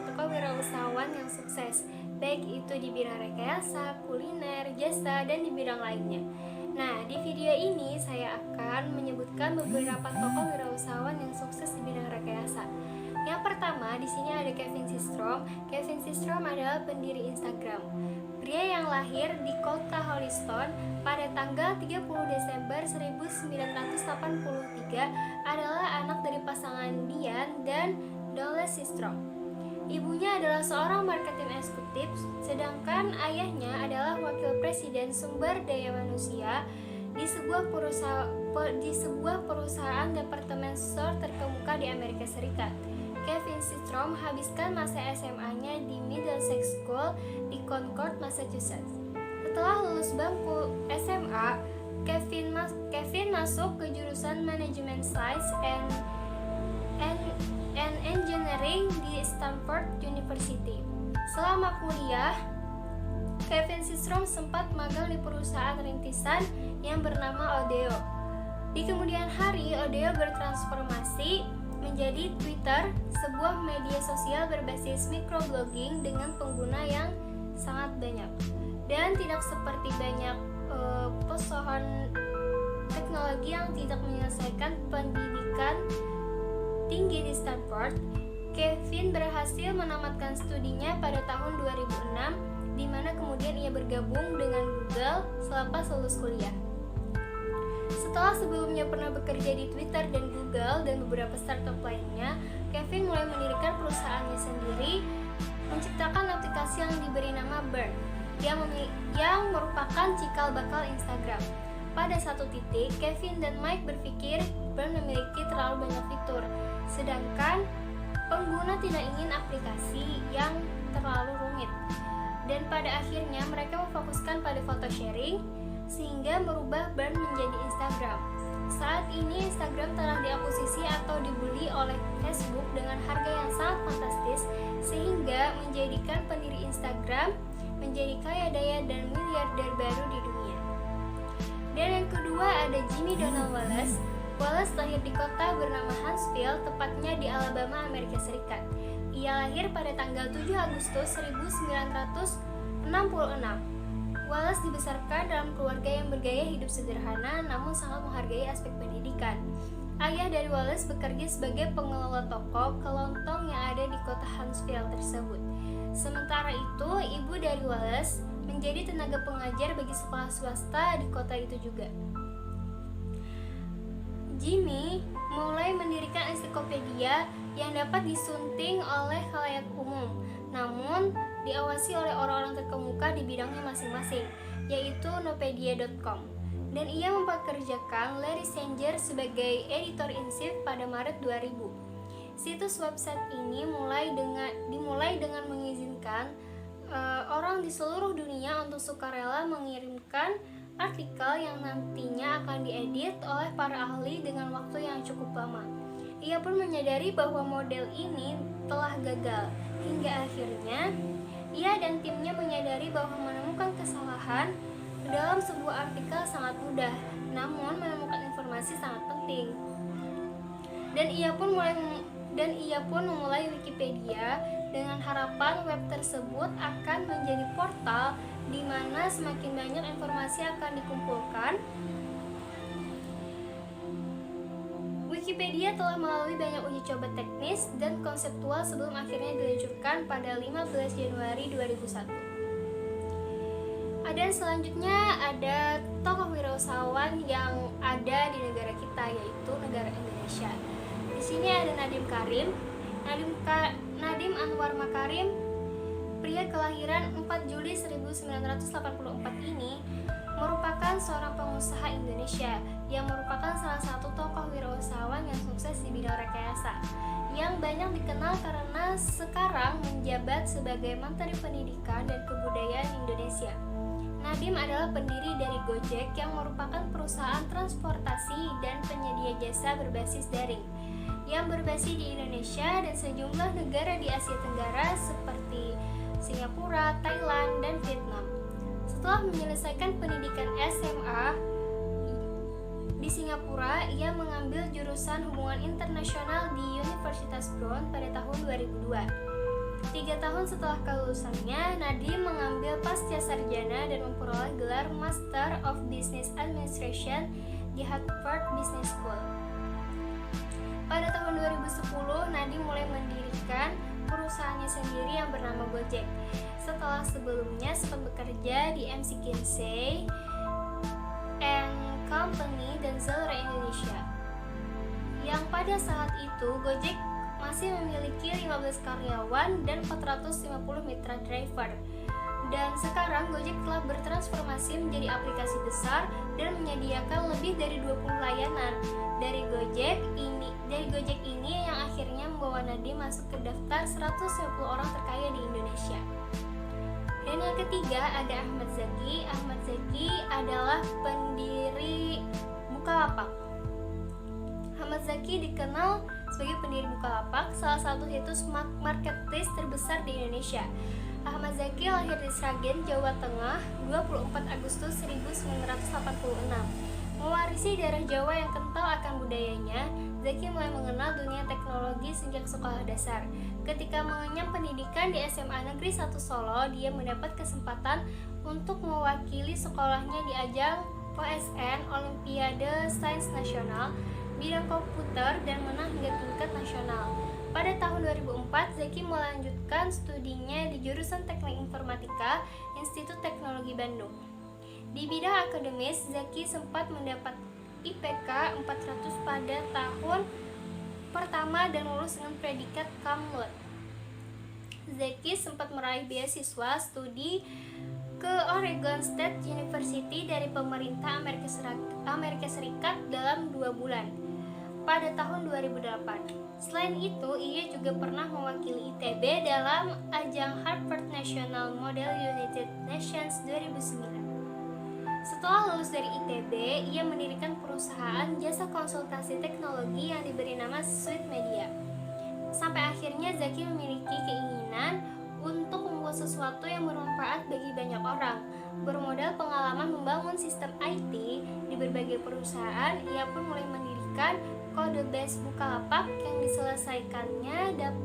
tokoh-tokoh wirausahawan yang sukses, baik itu di bidang rekayasa, kuliner, jasa, dan di bidang lainnya. Nah, di video ini saya akan menyebutkan beberapa tokoh wirausahawan yang sukses di bidang rekayasa. Yang pertama, di sini ada Kevin Systrom. Kevin Systrom adalah pendiri Instagram. Pria yang lahir di kota Holliston pada tanggal 30 Desember 1983 adalah anak dari pasangan Diane dan Dole Systrom. Ibunya adalah seorang marketing eksekutif, sedangkan ayahnya adalah wakil presiden sumber daya manusia di sebuah perusahaan department store terkemuka di Amerika Serikat. Kevin Systrom menghabiskan masa SMA-nya di Middlesex School di Concord, Massachusetts. Setelah lulus bangku SMA, Kevin masuk ke jurusan Management Science and Engineering di Stanford University. Selama kuliah, Kevin Systrom sempat magang di perusahaan rintisan yang bernama Odeo. Di kemudian hari, Odeo bertransformasi menjadi Twitter, sebuah media sosial berbasis microblogging dengan pengguna yang sangat banyak. Dan tidak seperti banyak perusahaan teknologi yang tidak menyelesaikan pendidikan tinggi di Stanford, Kevin berhasil menamatkan studinya pada tahun 2006, di mana kemudian ia bergabung dengan Google selepas lulus kuliah. Setelah sebelumnya pernah bekerja di Twitter dan Google dan beberapa startup lainnya, Kevin mulai mendirikan perusahaannya sendiri, menciptakan aplikasi yang diberi nama Burn, yang merupakan cikal bakal Instagram. Pada satu titik, Kevin dan Mike berpikir Burn memiliki terlalu banyak fitur, sedangkan pengguna tidak ingin aplikasi yang terlalu rumit. Dan pada akhirnya mereka memfokuskan pada foto sharing, sehingga merubah Burn menjadi Instagram. Saat ini Instagram telah diakuisisi atau dibeli oleh Facebook dengan harga yang sangat fantastis, sehingga menjadikan pendiri Instagram menjadi kaya daya dan miliarder baru di dunia. Dan yang kedua ada Jimmy Donald Wallace. Wallace lahir di kota bernama Huntsville, tepatnya di Alabama, Amerika Serikat. Ia lahir pada tanggal 7 Agustus 1966. Wallace dibesarkan dalam keluarga yang bergaya hidup sederhana namun sangat menghargai aspek pendidikan. Ayah dari Wallace bekerja sebagai pengelola toko kelontong yang ada di kota Huntsville tersebut. Sementara itu, ibu dari Wallace menjadi tenaga pengajar bagi sekolah swasta di kota itu juga. Jimmy mulai mendirikan ensiklopedia yang dapat disunting oleh khalayak umum, namun diawasi oleh orang-orang terkemuka di bidangnya masing-masing, yaitu Nopedia.com. Dan ia mempekerjakan Larry Sanger sebagai editor-in-chief pada Maret 2000. Situs website ini dimulai dengan mengizinkan orang di seluruh dunia untuk sukarela mengirimkan artikel yang nantinya akan diedit oleh para ahli dengan waktu yang cukup lama. Ia pun menyadari bahwa model ini telah gagal, hingga akhirnya ia dan timnya menyadari bahwa menemukan kesalahan dalam sebuah artikel sangat mudah, namun menemukan informasi sangat penting. Dan ia pun memulai Wikipedia dengan harapan web tersebut akan menjadi portal di mana semakin banyak informasi akan dikumpulkan. Wikipedia telah melalui banyak uji coba teknis dan konseptual sebelum akhirnya diluncurkan pada 15 Januari 2001. Dan selanjutnya ada tokoh wirausahawan yang ada di negara kita, yaitu negara Indonesia. Di sini ada Nadiem Karim. Nadiem Anwar Makarim, pria kelahiran 4 Juli 1984 ini merupakan seorang pengusaha Indonesia yang merupakan salah satu tokoh wirausahawan yang sukses di bidang rekayasa, yang banyak dikenal karena sekarang menjabat sebagai Menteri Pendidikan dan Kebudayaan Indonesia. Nadiem adalah pendiri dari Gojek yang merupakan perusahaan transportasi dan penyedia jasa berbasis daring yang berbasis di Indonesia dan sejumlah negara di Asia Tenggara seperti Singapura, Thailand, dan Vietnam. Setelah menyelesaikan pendidikan SMA di Singapura, ia mengambil jurusan Hubungan Internasional di Universitas Brown pada tahun 2002. 3 tahun setelah kelulusannya, Nadiem mengambil pasca sarjana dan memperoleh gelar Master of Business Administration di Harvard Business School. Pada tahun 2010, Nadiem mulai mendirikan perusahaannya sendiri yang bernama Gojek. Setelah sebelumnya sempat bekerja di MC Kinsey and Company dan Zalora Indonesia, yang pada saat itu Gojek masih memiliki 15 karyawan dan 450 mitra driver. Dan sekarang Gojek telah bertransformasi menjadi aplikasi besar dan menyediakan lebih dari 20 layanan. Dari Gojek ini yang akhirnya membawa Nadiem masuk ke daftar 150 orang terkaya di Indonesia. Dan yang ketiga ada Ahmad Zaki. Ahmad Zaki adalah pendiri Bukalapak. Ahmad Zaki dikenal sebagai pendiri Bukalapak, salah satu situs marketplace terbesar di Indonesia. Ahmad Zaki lahir di Sragen, Jawa Tengah, 24 Agustus 1986. Mewarisi darah Jawa yang kental akan budayanya, Zaki mulai mengenal dunia teknologi sejak sekolah dasar. Ketika mengenyam pendidikan di SMA Negeri 1 Solo, dia mendapat kesempatan untuk mewakili sekolahnya di ajang OSN Olimpiade Sains Nasional bidang komputer dan menang hingga tingkat nasional. Pada tahun 2004, Zaki melanjutkan studinya di jurusan Teknik Informatika Institut Teknologi Bandung. Di bidang akademis, Zaki sempat mendapat IPK 400 pada tahun pertama dan lulus dengan predikat cum laude. Zaki sempat meraih beasiswa studi ke Oregon State University dari pemerintah Amerika Serikat dalam 2 bulan pada tahun 2008. Selain itu, ia juga pernah mewakili ITB dalam ajang Harvard National Model United Nations 2009. Setelah lulus dari ITB, ia mendirikan perusahaan jasa konsultasi teknologi yang diberi nama Suite Media. Sampai akhirnya Zaki memiliki keinginan untuk membuat sesuatu yang bermanfaat bagi banyak orang. Bermodal pengalaman membangun sistem IT di berbagai perusahaan, ia pun mulai mendirikan Kode Base Bukalapak yang diselesaikannya dalam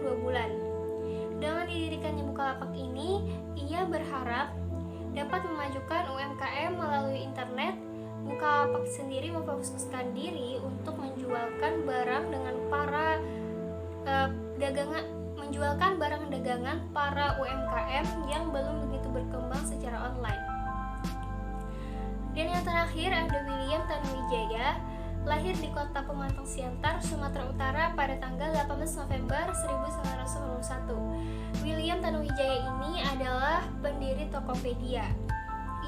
2 bulan. Dengan didirikannya Bukalapak ini, ia berharap dapat memajukan UMKM melalui internet. Bukalapak sendiri memfokuskan diri untuk menjualkan barang dagangan para UMKM yang belum begitu berkembang secara online. Dan yang terakhir ada William Tanuwijaya, lahir di kota Pematang Siantar, Sumatera Utara pada tanggal 18 November 1991. William Tanuwijaya ini adalah pendiri Tokopedia.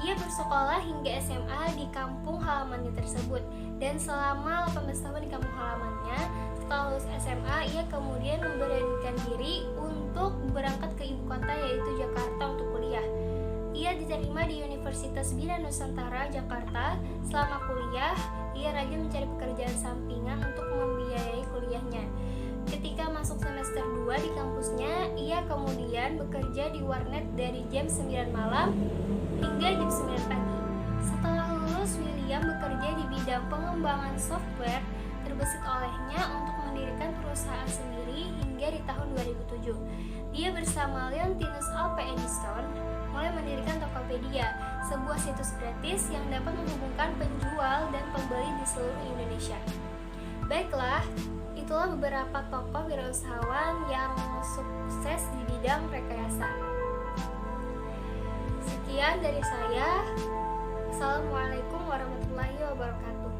Ia bersekolah hingga SMA di kampung halamannya tersebut, dan selama 18 tahun di kampung halamannya. Setelah lulus SMA, ia kemudian memberanikan diri untuk berangkat ke ibu kota yaitu Jakarta untuk kuliah. Ia diterima di Universitas Bina Nusantara, Jakarta. Selama kuliah, ia rajin mencari pekerjaan sampingan untuk membiayai kuliahnya. Ketika masuk semester 2 di kampusnya, ia kemudian bekerja di warnet dari jam 9 malam hingga jam 9 pagi. Setelah lulus, William bekerja di bidang pengembangan software. Terbesit olehnya untuk mendirikan perusahaan sendiri hingga di tahun 2007. Dia bersama Leontinus Alpe Edison mulai mendirikan Tokopedia, sebuah situs gratis yang dapat menghubungkan penjual dan pembeli di seluruh Indonesia. Baiklah, itulah beberapa tokoh wirausahawan yang sukses di bidang rekayasa. Sekian dari saya. Assalamualaikum warahmatullahi wabarakatuh.